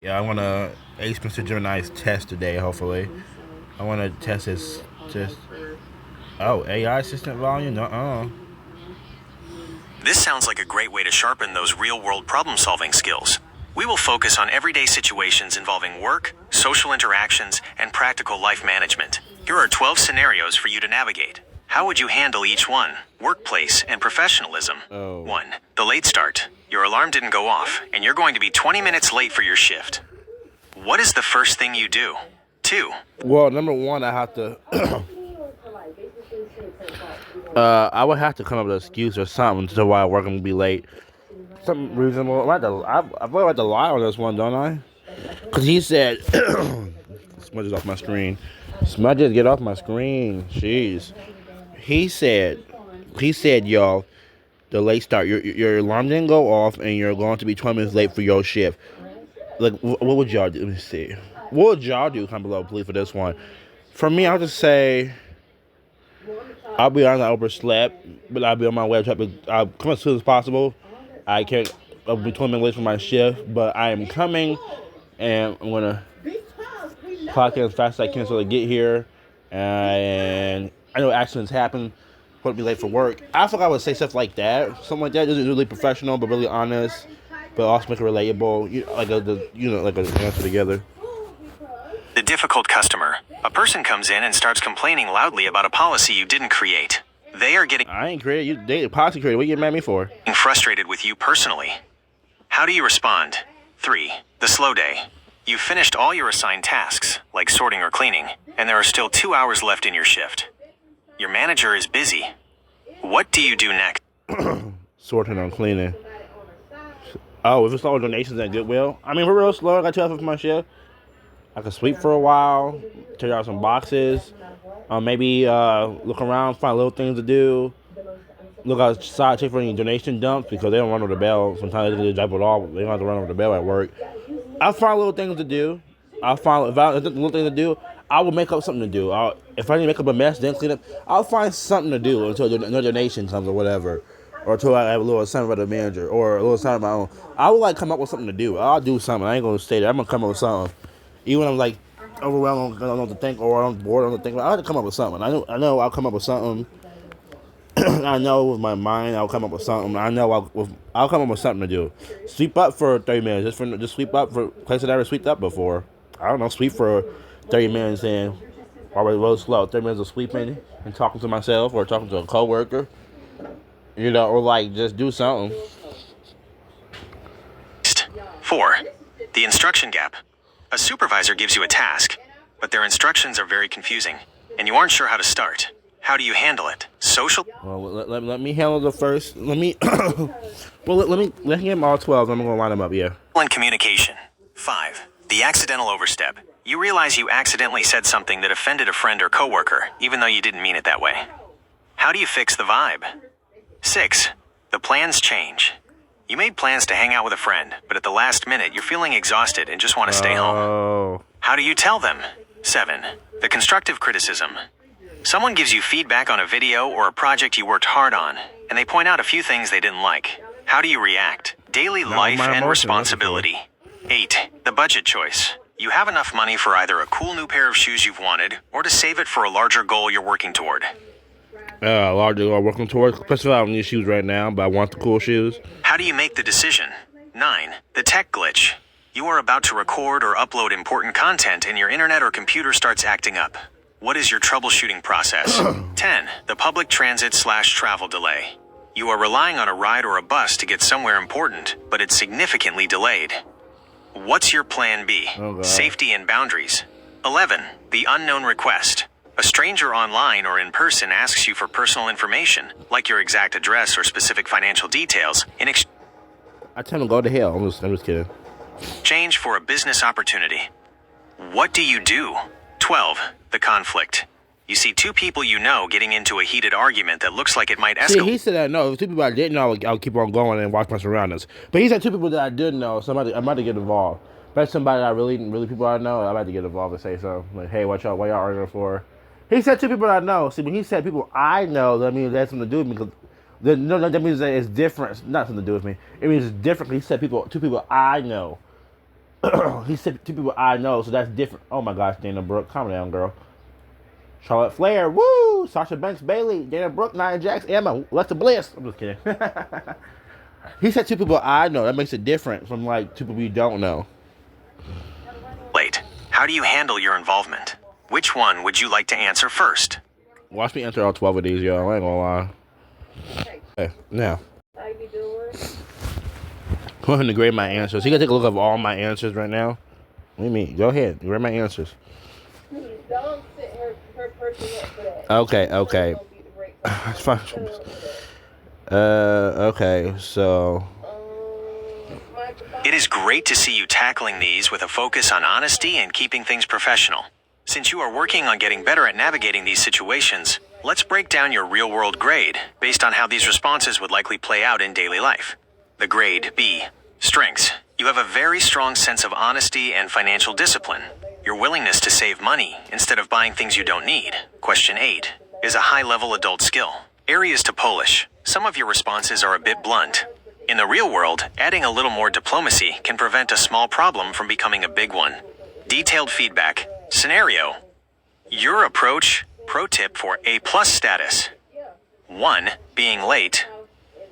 Yeah, I want to ace Mr. Gemini's test today, hopefully. I want to test his test. Oh, AI assistant volume? Uh-uh. This sounds like a great way to sharpen those real-world problem-solving skills. We will focus on everyday situations involving work, social interactions, and practical life management. Here are 12 scenarios for you to navigate. How would you handle each one? Workplace and professionalism. Oh. 1. The late start. Your alarm didn't go off, and you're going to be 20 minutes late for your shift. What is the first thing you do? 2. Well, number one, I have to. I would have to come up with an excuse or something to why work I'm gonna be late. Something reasonable. I feel like I have to lie on this one, don't I? Because he said, smudges off my screen. Smudges, get off my screen. Jeez. He said, y'all, the late start. Your alarm didn't go off, and you're going to be 20 minutes late for your shift. Like, what would y'all do? Let me see. What would y'all do? Comment below, please, for this one. For me, I'll just say, I'll be honest, I overslept, but I'll be on my way. I'll come as soon as possible. I'll be 20 minutes late for my shift, but I am coming, and I'm going to clock in as fast as I can so to get here. And I know accidents happen. Won't be late for work. I feel like I would say stuff like that. Something like that. Just really professional, but really honest, but also make it relatable. Like an answer together. The difficult customer. A person comes in and starts complaining loudly about a policy you didn't create. They are getting I ain't created. You date policy created. What you getting mad at me for? frustrated with you personally. How do you respond? 3. The slow day. You've finished all your assigned tasks, like sorting or cleaning, and there are still 2 hours left in your shift. Your manager is busy. What do you do next? Sorting on cleaning. Oh, if it's all donations at Goodwill. I mean, we're real slow. I got 2 hours for my shift. I could sleep for a while, tear out some boxes, maybe look around, find little things to do. Look outside, check for any donation dumps because they don't run over the bell. Sometimes they just drop it off. They don't have to run over the bell at work. I'll find little things to do. If I have little things to do, I will make up something to do. If I need to make up a mess, then clean up, I'll find something to do until no donation comes or whatever. Or until I have a little assignment with the manager or a little assignment of my own. I would come up with something to do. I'll do something. I ain't going to stay there. I'm going to come up with something. Even when I'm overwhelmed, I don't know what to think, or I'm bored, I don't know what to think. I have to come up with something. I know I'll come up with something. I know with my mind I'll come up with something. I know I'll come up with something to do. Sweep up for 30 minutes. Just sweep up for places I never swept up before. I don't know, sweep for 30 minutes and already real slow. 30 minutes of sweeping and talking to myself or talking to a coworker. Or just do something. 4. The instruction gap. A supervisor gives you a task, but their instructions are very confusing, and you aren't sure how to start. How do you handle it? Social. Well, let me handle the first. Let me get them all 12. I'm gonna line them up. Yeah. And communication. 5. The accidental overstep. You realize you accidentally said something that offended a friend or coworker, even though you didn't mean it that way. How do you fix the vibe? 6. The plans change. You made plans to hang out with a friend, but at the last minute, you're feeling exhausted and just want to stay home. How do you tell them? 7. The constructive criticism. Someone gives you feedback on a video or a project you worked hard on, and they point out a few things they didn't like. How do you react? Daily life and responsibility. 8. The budget choice. You have enough money for either a cool new pair of shoes you've wanted, or to save it for a larger goal you're working toward. Larger goal working towards. Especially I don't need shoes right now, but I want the cool shoes. How do you make the decision? 9. The tech glitch. You are about to record or upload important content and your internet or computer starts acting up. What is your troubleshooting process? 10. The public transit/travel delay. You are relying on a ride or a bus to get somewhere important, but it's significantly delayed. What's your plan B? Safety and boundaries. 11. The unknown request. A stranger online or in person asks you for personal information, like your exact address or specific financial details, in I tell them go to hell. I'm just kidding. exchange for a business opportunity. What do you do? 12. The conflict. You see 2 people you know getting into a heated argument that looks like it might escalate. See, he said that no. If 2 people I didn't know, I'll keep on going and watch my surroundings. But he said 2 people that I did know, so I'm about to get involved. But somebody that I really people I know, I'm about to get involved and say so. Like, hey, what y'all arguing for? He said 2 people that I know. See, when he said people I know, that means that's something to do with me because that means that it's different. It's not something to do with me. It means it's different. He said 2 people I know. He said two people I know, so that's different. Oh my gosh, Dana Brooke, calm down, girl. Charlotte Flair, woo! Sasha Banks, Bailey, Dana Brooke, Nia Jax, Emma, Alexa Bliss. I'm just kidding. He said two people I know. That makes it different from like two people you don't know. Late. How do you handle your involvement? Which one would you like to answer first? Watch me answer all 12 of these, yo. I ain't gonna lie. Okay, now. How you doing? I want him to grade my answers. He can take a look at all my answers right now. What do you mean? Go ahead. Grade my answers. Don't set her person up for that. Okay. It's fine. Okay, so. It is great to see you tackling these with a focus on honesty and keeping things professional. Since you are working on getting better at navigating these situations, let's break down your real-world grade based on how these responses would likely play out in daily life. The grade B. Strengths. You have a very strong sense of honesty and financial discipline. Your willingness to save money instead of buying things you don't need. Question 8. Is a high-level adult skill. Areas to polish. Some of your responses are a bit blunt. In the real world, adding a little more diplomacy can prevent a small problem from becoming a big one. Detailed feedback. Scenario. Your approach. Pro tip for A+ status. 1. Being late.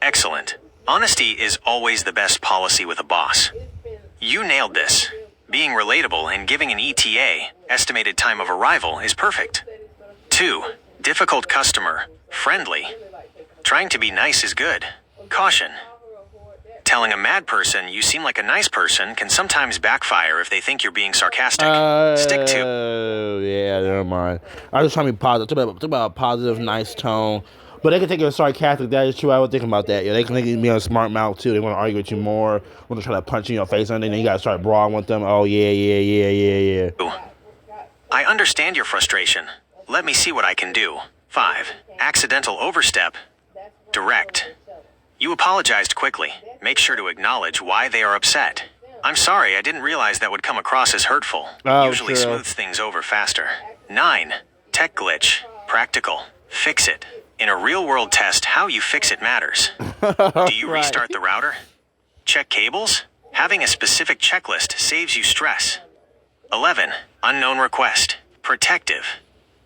Excellent. Honesty is always the best policy with a boss. You nailed this. Being relatable and giving an ETA, estimated time of arrival, is perfect. 2. Difficult customer. Friendly. Trying to be nice is good. Caution. Telling a mad person you seem like a nice person can sometimes backfire if they think you're being sarcastic. Stick to. Oh, yeah, never mind. I was just trying to be positive. Talk about a positive, nice tone. But they can take it as sarcastic. That is true. I was thinking about that. Yeah, they can make you be a smart mouth, too. They want to argue with you more. Want to try to punch you in your face, and then you got to start brawling with them. Oh, yeah. I understand your frustration. Let me see what I can do. 5. Accidental overstep. Direct. You apologized quickly. Make sure to acknowledge why they are upset. I'm sorry, I didn't realize that would come across as hurtful. Usually true. smooths things over faster. 9. Tech glitch. Practical. Fix it. In a real-world test, how you fix it matters. Do you restart the router? Check cables? Having a specific checklist saves you stress. 11. Unknown request. Protective.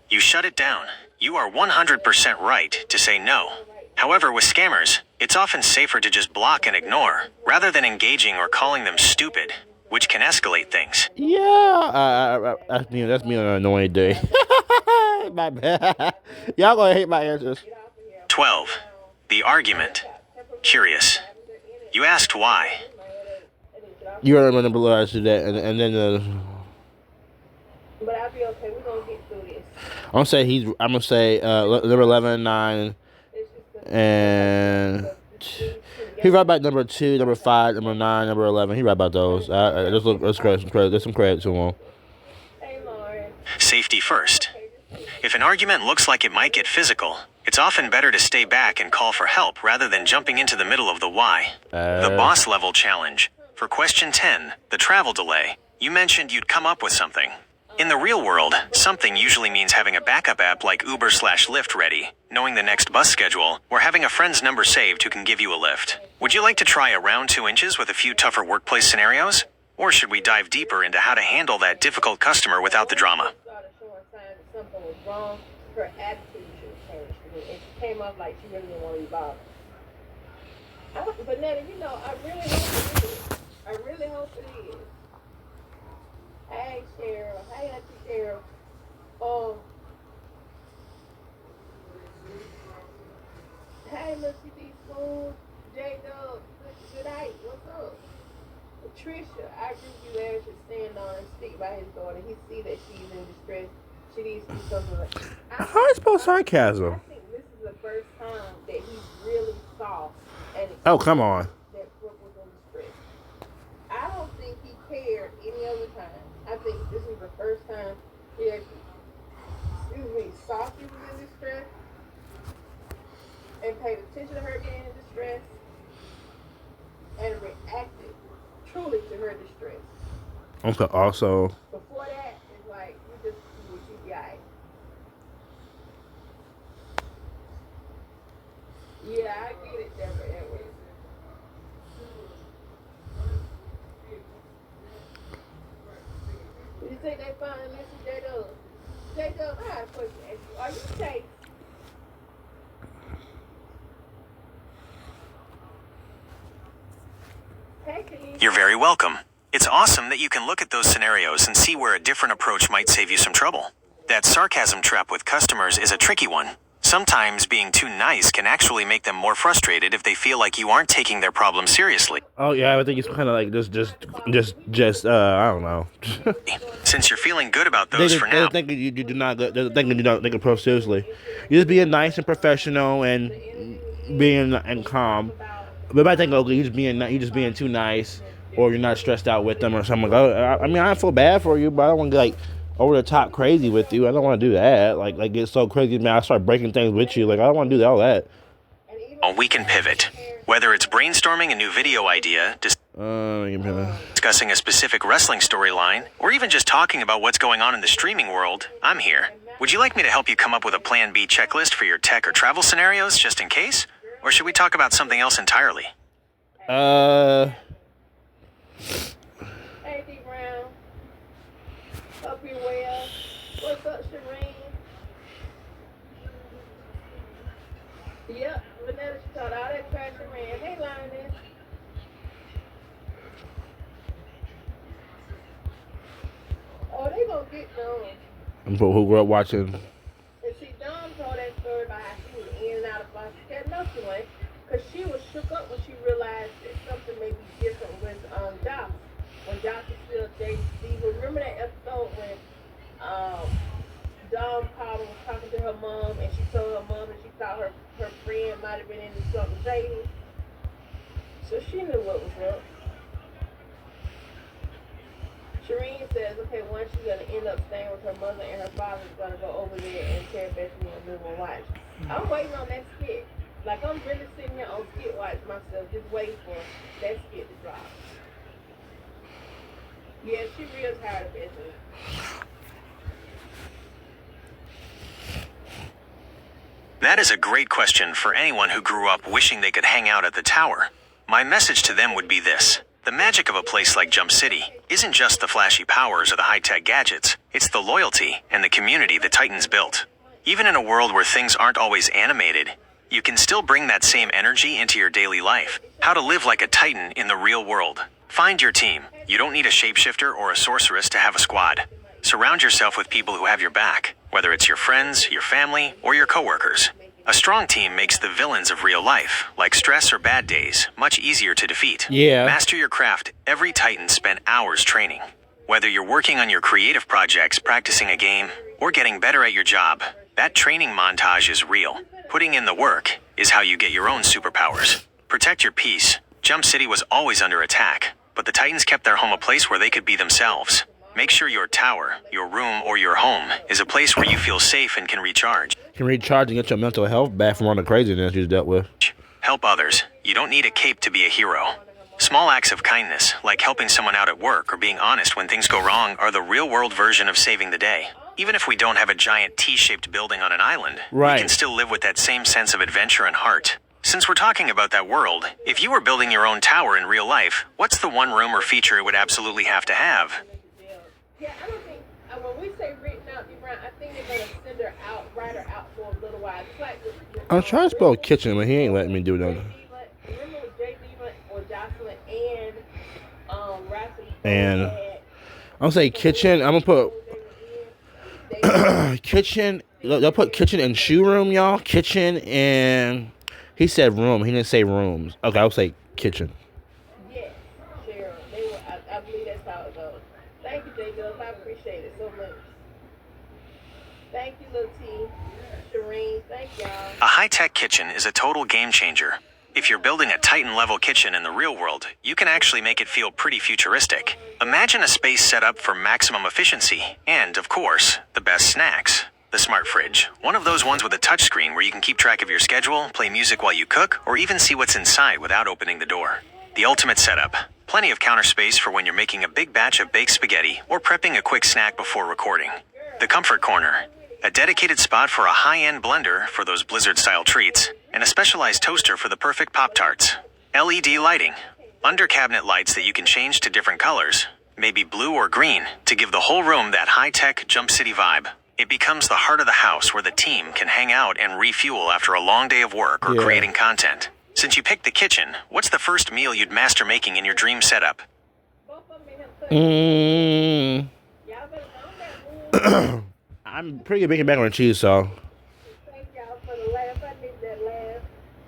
You shut it down. You are 100% right to say no. However, with scammers, it's often safer to just block and ignore, rather than engaging or calling them stupid, which can escalate things. Yeah, that's me on an annoying day. My bad. Y'all gonna hate my answers. 12. The argument. Curious. You asked why. You already remember what I said that, and then But I'll be okay. We're gonna get through this. I'm gonna say number 11, 9, and he right about number 2, number 5, number 9, number 11. He right about those. Let's credit some credit. There's some credit to him. Hey, Lauren. Safety first. If an argument looks like it might get physical, it's often better to stay back and call for help rather than jumping into the middle of the why. The boss level challenge. For question 10, the travel delay, you mentioned you'd come up with something. In the real world, something usually means having a backup app like Uber/Lyft ready, knowing the next bus schedule, or having a friend's number saved who can give you a lift. Would you like to try around 2 inches with a few tougher workplace scenarios? Or should we dive deeper into how to handle that difficult customer without the drama? Started showing signs that something was wrong. Her attitude should have changed. And she came off like she really didn't want to be bothered. But Netta, I really hope it is. I really hope it is. Hey, Cheryl. Hey, Auntie Cheryl. Hey, look at these fools. J-Dub. Good night. What's up? Patricia, I agree with you. Larry should stand on and stick by his daughter. He see that she's in distress. She needs to do something like How is spell sarcasm? I think this is the first time that he really saw and Oh, come on. that Brooke was in distress. I don't think he cared any other time. I think this is the first time he actually, saw she was in distress and paid attention to her being in distress and reacted truly to her distress. Okay, also. Before that, it's like, you just do what you got. Yeah, I get it, Deborah Edwards. think they finally listen to J-Dub? J-Dub, I have a question to ask you. Are you Chase? You're very welcome. It's awesome that you can look at those scenarios and see where a different approach might save you some trouble. That sarcasm trap with customers is a tricky one. Sometimes being too nice can actually make them more frustrated if they feel like you aren't taking their problem seriously. Oh yeah, I think it's kind of like just I don't know. Since you're feeling good about those for now, They're thinking you do not. They're thinking you don't take approach seriously. You're just being nice and professional and being and calm. But I think okay, you're just being too nice, or you're not stressed out with them or something. I mean, I feel bad for you, but I don't want to get like over the top crazy with you. I don't want to do that. Like get so crazy, man. I start breaking things with you. Like I don't want to do all that. we can pivot. Whether it's brainstorming a new video idea, discussing a specific wrestling storyline, or even just talking about what's going on in the streaming world, I'm here. Would you like me to help you come up with a Plan B checklist for your tech or travel scenarios just in case? Or should we talk about something else entirely? Hey, D Brown. Hope you're well. What's up, Shireen? Yep, Vanessa, she taught all that trash and ran. Hey, Lioness. Oh, they gonna get done. Who grew up watching. And see, Dawn told that story about how she was in and out of foster care. No, she wasn't. Because she was shook up when she realized that something may be different with Josh. When Josh was still dating Steve. Remember that episode when Dawn called and was talking to her mom, and she told her mom that she thought her friend might have been into something shady? So she knew what was up. Shireen says, okay, one, she's going to end up staying with her mother, and her father's going to go over there and tear Bethany and live and watch. I'm waiting on that skit. Like, I'm really sitting here on skit watch myself, just waiting for that skit to drop. Yeah, she real tired of Bethany. That is a great question for anyone who grew up wishing they could hang out at the tower. My message to them would be this. The magic of a place like Jump City isn't just the flashy powers or the high-tech gadgets. It's the loyalty and the community the Titans built. Even in a world where things aren't always animated, you can still bring that same energy into your daily life. How to live like a Titan in the real world. Find your team. You don't need a shapeshifter or a sorceress to have a squad. Surround yourself with people who have your back, whether it's your friends, your family, or your coworkers. A strong team makes the villains of real life, like stress or bad days, much easier to defeat. Yeah. Master your craft. Every Titan spent hours training. Whether you're working on your creative projects, practicing a game, or getting better at your job, that training montage is real. Putting in the work is how you get your own superpowers. Protect your peace. Jump City was always under attack, but the Titans kept their home a place where they could be themselves. Make sure your tower, your room, or your home is a place where you feel safe and can recharge. Can recharge and get your mental health back from all the craziness you dealt with. Help others. You don't need a cape to be a hero. Small acts of kindness, like helping someone out at work or being honest when things go wrong, are the real-world version of saving the day. Even if we don't have a giant T-shaped building on an island, right, we can still live with that same sense of adventure and heart. Since we're talking about that world, if you were building your own tower in real life, what's the one room or feature it would absolutely have to have? Yeah, I don't think, when we say written out, Brown, I think they're going to send her out, write her out for a little while. It's like I'm trying to spell kitchen, but he ain't letting me do that. Remember with J.D. or Jocelyn and Rhapsody? And I'm gonna say kitchen. I'm gonna put kitchen. They'll put kitchen and shoe room, y'all. Kitchen and he said room. He didn't say rooms. Okay, I'll say kitchen. Yes, Cheryl. I believe that's how it goes. Thank you, J-Dub. I appreciate it so much. Thank you, Lil T. Shireen, thank y'all. A high-tech kitchen is a total game changer. If you're building a Titan-level kitchen in the real world, you can actually make it feel pretty futuristic. Imagine a space set up for maximum efficiency and, of course, the best snacks. The smart fridge, one of those ones with a touchscreen where you can keep track of your schedule, play music while you cook, or even see what's inside without opening the door. The ultimate setup. Plenty of counter space for when you're making a big batch of baked spaghetti or prepping a quick snack before recording. The comfort corner. A dedicated spot for a high-end blender for those Blizzard-style treats, and a specialized toaster for the perfect Pop-Tarts. LED lighting. Under-cabinet lights that you can change to different colors. maybe blue or green, to give the whole room that high-tech Jump City vibe. It becomes the heart of the house where the team can hang out and refuel after a long day of work or creating content. Since you picked the kitchen, what's the first meal you'd master making in your dream setup? I'm pretty good making macaroni and cheese, so. Thank y'all for the laugh. I need that laugh.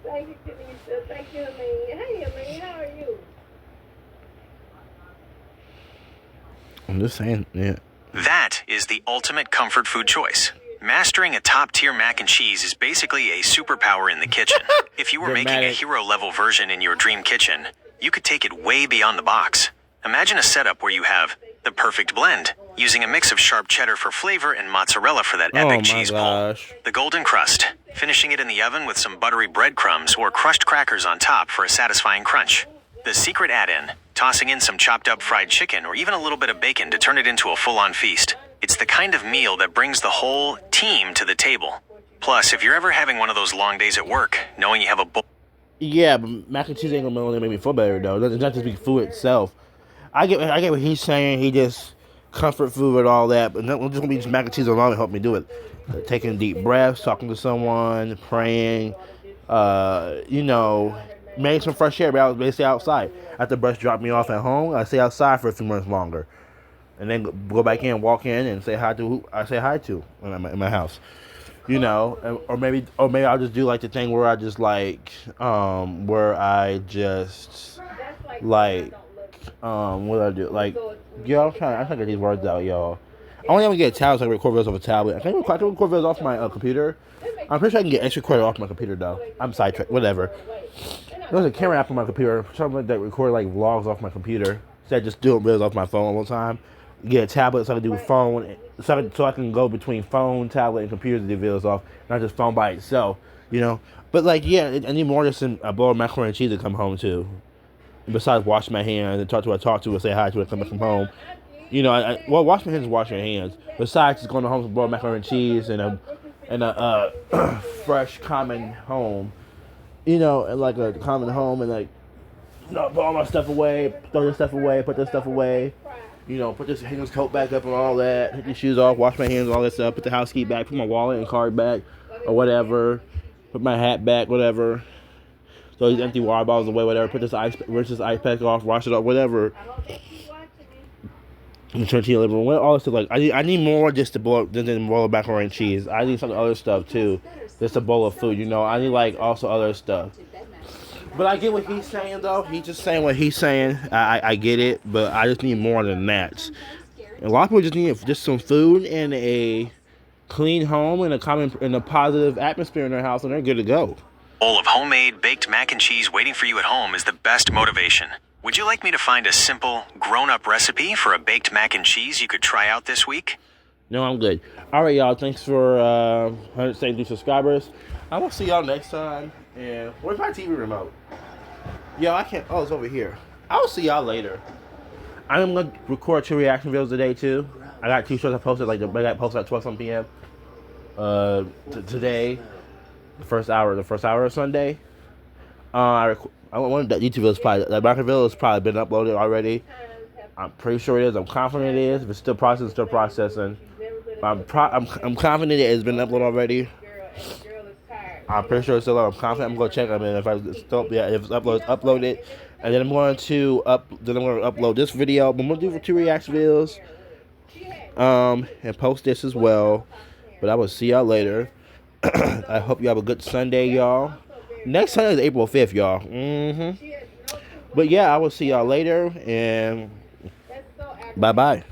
Thank you, Kanisha. Thank you, Amin. Hey, Amin, how are you? I'm just saying, yeah. That is the ultimate comfort food choice. Mastering a top-tier mac and cheese is basically a superpower in the kitchen. If you were making a hero-level version in your dream kitchen, you could take it way beyond the box. Imagine a setup where you have the perfect blend, using a mix of sharp cheddar for flavor and mozzarella for that epic cheese pull. The golden crust, finishing it in the oven with some buttery breadcrumbs or crushed crackers on top for a satisfying crunch. The secret add-in, tossing in some chopped up fried chicken or even a little bit of bacon to turn it into a full-on feast. It's the kind of meal that brings the whole team to the table. Plus, if you're ever having one of those long days at work, knowing you have a bowl... Yeah, but mac and cheese ain't gonna only make me feel better, though. It's not just be food itself. I get what he's saying. He just comfort food and all that, but not just gonna be just mac and cheese alone to help me do it. Taking deep breaths, talking to someone, praying, maybe some fresh air. But I was basically outside. After the bus dropped me off at home, I stay outside for a few minutes longer, and then go back in, walk in, and say hi to who I say hi to when I'm in my house. Or maybe I'll just do like the thing where I just where I just what do I do? Like, yo, I'm trying to get these words out, y'all. I only ever get a tablet so I can record videos off a tablet. I can record videos off my computer. I'm pretty sure I can get extra credit off my computer, though. I'm sidetracked. Whatever. There's a camera app on my computer. Something that record like vlogs off my computer. Instead of just doing videos off my phone all the time. Get a tablet so I can do phone. So I can go between phone, tablet, and computer to do videos off. Not just phone by itself, But I need more than a bowl of macaroni and cheese to come home to. Besides washing my hands and talk to who I talk to and say hi to when I come back from home. Wash my hands and wash your hands. Besides just going to home to boil macaroni and cheese and a fresh, common home. And like a common home and put all my stuff away, throw this stuff away, put this stuff away. Put hang this coat back up and all that, take these shoes off, wash my hands, all that stuff, put the house key back, put my wallet and card back, or whatever, put my hat back, whatever. So these empty water bottles away, whatever. Rinse this ice pack off, wash it off, whatever. And turn to your living room. All this stuff. I need more just to boil than boil macaroni and cheese. I need some other stuff too, just a bowl of food. I need also other stuff. But I get what he's saying though. He's just saying what he's saying. I get it, but I just need more than that. And a lot of people just need just some food and a clean home and a positive atmosphere in their house, and they're good to go. Bowl of homemade baked mac and cheese waiting for you at home is the best motivation. Would you like me to find a simple, grown-up recipe for a baked mac and cheese you could try out this week? No, I'm good. All right, y'all. Thanks for 172 subscribers. I will see y'all next time. And where's my TV remote? Yo, I can't. Oh, it's over here. I will see y'all later. I'm gonna record 2 reaction videos today too. I got 2 shows I posted. I got posted at 12 p.m. Today. The first hour of Sunday. One of that YouTube videos that Market video has probably been uploaded already. I'm pretty sure it is. I'm confident it is. If it's still processing, I'm confident it has been uploaded already. I'm pretty sure it's still up. I'm confident. I'm gonna check. If it's uploaded, and then I'm going to upload this video. I'm gonna do 2 reaction videos, and post this as well. But I will see y'all later. I hope you have a good Sunday, y'all. Next Sunday is April 5th, y'all. But yeah, I will see y'all later, and bye-bye.